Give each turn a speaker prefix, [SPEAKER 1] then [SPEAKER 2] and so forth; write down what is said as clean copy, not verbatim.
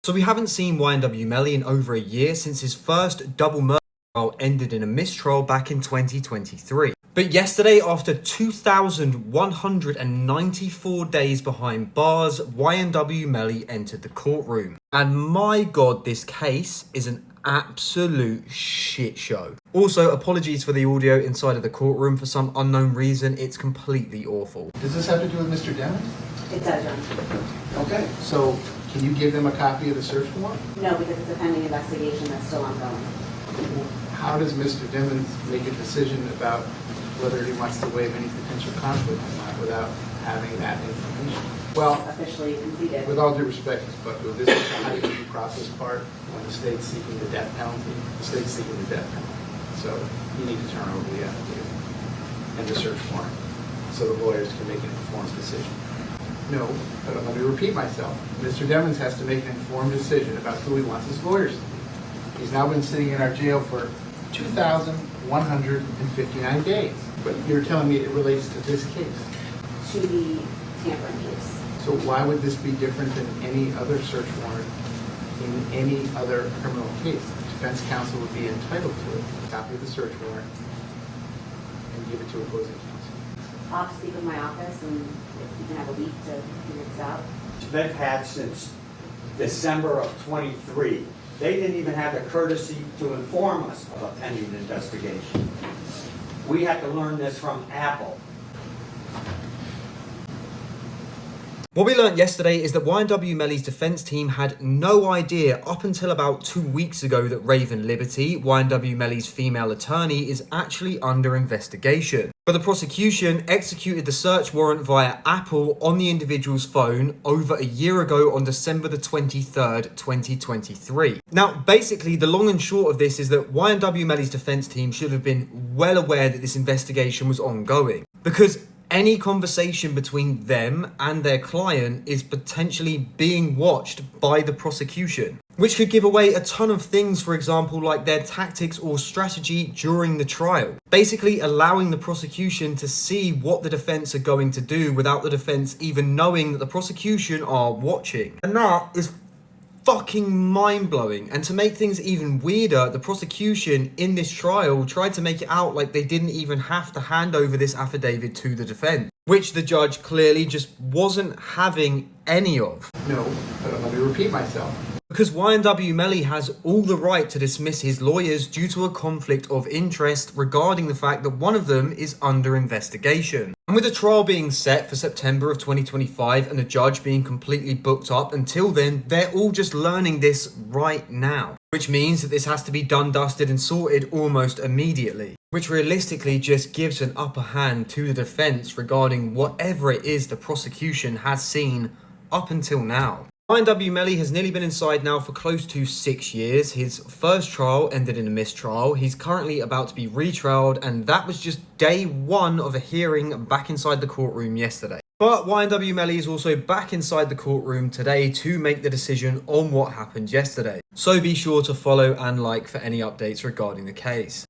[SPEAKER 1] So we haven't seen YNW Melly in over a year since his first double murder trial ended in a mistrial back in 2023. But yesterday, after 2,194 days behind bars, YNW Melly entered the courtroom. And my god, this case is an absolute shit show. Also, apologies for the audio inside of the courtroom. For some unknown reason, it's completely awful.
[SPEAKER 2] Does this have to do with Mr. Demon?
[SPEAKER 3] It does, John.
[SPEAKER 2] Okay, so can you give them a copy of the search warrant?
[SPEAKER 3] No, because it's a pending investigation that's still ongoing.
[SPEAKER 2] How does Mr. Demon make a decision about whether he wants to waive any potential conflict or not without having that information? Well,
[SPEAKER 3] Officially completed.
[SPEAKER 2] with all due respect, Ms. Bucko, this is the high due process part when the state's seeking the death penalty. The state's seeking the death penalty. So you need to turn over the affidavit and the search warrant so the lawyers can make an informed decision. No, but let me repeat myself. Mr. Demons has to make an informed decision about who he wants his lawyers to be. He's now been sitting in our jail for 2,159 days. But you're telling me it relates to this case.
[SPEAKER 3] To the tampering case.
[SPEAKER 2] So why would this be different than any other search warrant in any other criminal case? The defense counsel would be entitled to it, a copy of the search warrant, and give it to opposing counsel.
[SPEAKER 3] I'll have to speak with my office and if you can have a week to figure this out.
[SPEAKER 4] They've had since December of '23. They didn't even have the courtesy to inform us of a pending investigation. We had to learn this from Apple.
[SPEAKER 1] What we learned yesterday is that YNW Melly's defense team had no idea up until about 2 weeks ago that Raven Liberty, YNW Melly's female attorney, is actually under investigation. But the prosecution executed the search warrant via Apple on the individual's phone over a year ago on December the 23rd, 2023. Now, basically, the long and short of this is that YNW Melly's defense team should have been well aware that this investigation was ongoing, because any conversation between them and their client is potentially being watched by the prosecution, which could give away a ton of things, for example, like their tactics or strategy during the trial. Basically allowing the prosecution to see what the defense are going to do without the defense even knowing that the prosecution are watching. And that is fucking mind-blowing. And to make things even weirder, the prosecution in this trial tried to make it out like they didn't even have to hand over this affidavit to the defense, which the judge clearly just wasn't having any of.
[SPEAKER 2] No, but let me repeat myself.
[SPEAKER 1] Because YNW Melly has all the right to dismiss his lawyers due to a conflict of interest regarding the fact that one of them is under investigation. And with the trial being set for September of 2025 and the judge being completely booked up until then, they're all just learning this right now. Which means that this has to be done, dusted and sorted almost immediately. Which realistically just gives an upper hand to the defense regarding whatever it is the prosecution has seen up until now. YNW Melly has nearly been inside now for close to 6 years. His first trial ended in a mistrial. He's currently about to be retrialed, and that was just day one of a hearing back inside the courtroom yesterday. But YNW Melly is also back inside the courtroom today to make the decision on what happened yesterday. So be sure to follow and like for any updates regarding the case.